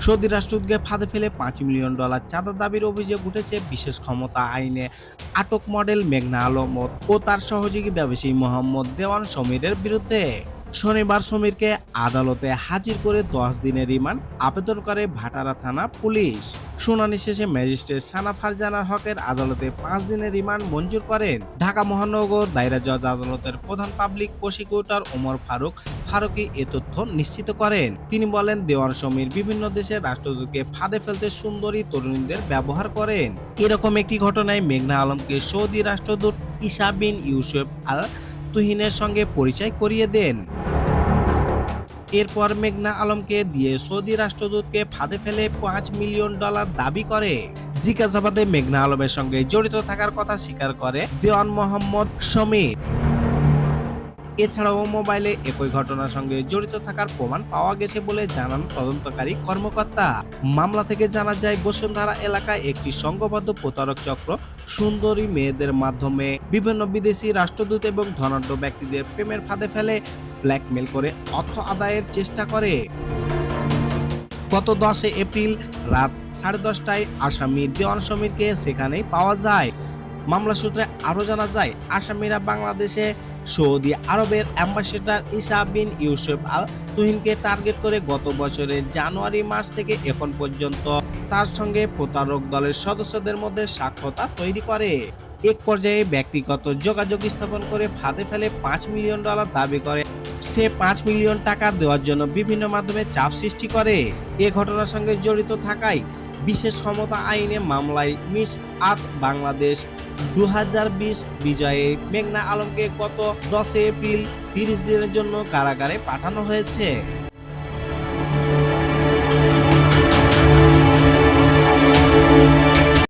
Saudi রাষ্ট্রদূতকে ফাঁদে ফেলে $5 million চাঁদা দাবির অভিযোগ উঠেছে বিশেষ ক্ষমতা আইনে আটক মডেল মেঘনা আলম ও তার সহযোগী ব্যবসায়ী মোহাম্মদ দেওয়ান সমীরের বিরুদ্ধে। শনিবার সমীরকে আদালতে হাজির করে 10 দিনের রিমান্ড আবেদন করে ভাটারা থানা পুলিশ। শুনানি শেষে ম্যাজিস্ট্রেট সানা ফারজানা হকের আদালতে 5 দিনের রিমান্ড মঞ্জুর করেন। ঢাকা মহানগর দায়রা জজ আদালতের প্রধান পাবলিক প্রসিকিউটর ওমর ফারুকী এ তথ্য নিশ্চিত করেন। তিনি বলেন, দেওয়ান সমীর বিভিন্ন দেশের রাষ্ট্রদূতকে ফাঁদে ফেলতে সুন্দরী তরুণীদের ব্যবহার করেন। এরকম একটি ঘটনায় মেঘনা আলমকে সৌদি রাষ্ট্রদূত ইসা বিন ইউসুফ আল তুহিনের সঙ্গে পরিচয় করিয়ে দেন। এরপর মেঘনা আলমকে দিয়ে সৌদি রাষ্ট্রদূতকে ফাঁদে ফেলে $5 মিলিয়ন দাবি করে। জিজ্ঞাসাবাদে মেঘনা আলমের সঙ্গে জড়িত থাকার কথা স্বীকার করে দেওয়ান মোহাম্মদ সমীর। এছাড়াও মোবাইলে একই ঘটনার সঙ্গে জড়িত থাকার প্রমাণ পাওয়া গেছে বলে জানান তদন্তকারী কর্মকর্তা। মামলা থেকে জানা যায়, বসুন্ধরা এলাকায় একটি সংঘবদ্ধ প্রতারক চক্র সুন্দরী মেয়েদের মাধ্যমে বিভিন্ন বিদেশি রাষ্ট্রদূত এবং ধনাঢ্য ব্যক্তিদের প্রেমের ফাঁদে ফেলে ব্ল্যাকমেল করে অর্থ আদায়ের চেষ্টা করে। গত 10 এপ্রিল রাত 10:30টায় আসামি দেওয়ান সমীরকে সেখানেই পাওয়া যায়। মামলা সূত্রে আরও জানা যায়, আসামিরা বাংলাদেশে সৌদি আরবের অ্যাম্বাসেডর ইসা বিন ইউসুফ আল তুহিনকে টার্গেট করে গত বছরের জানুয়ারি মাস থেকে এখন পর্যন্ত তার সঙ্গে প্রতারক দলের সদস্যদের মধ্যে সাক্ষাৎ তৈরি করে। এক পর্যায়ে ব্যক্তিগত যোগাযোগ স্থাপন করে ফাঁদে ফেলে $5 মিলিয়ন দাবি করে। সে $5 মিলিয়ন টাকা দেওয়ার জন্য বিভিন্ন মাধ্যমে চাপ সৃষ্টি করে। এ ঘটনার সঙ্গে জড়িত থাকায় বিশেষ ক্ষমতা আইনে মামলায় মিস আর্থ বাংলাদেশ 2020 বিজয়ে মেঘনা আলমকে গত 10 এপ্রিল 30 দিনের জন্য কারাগারে পাঠানো হয়েছে।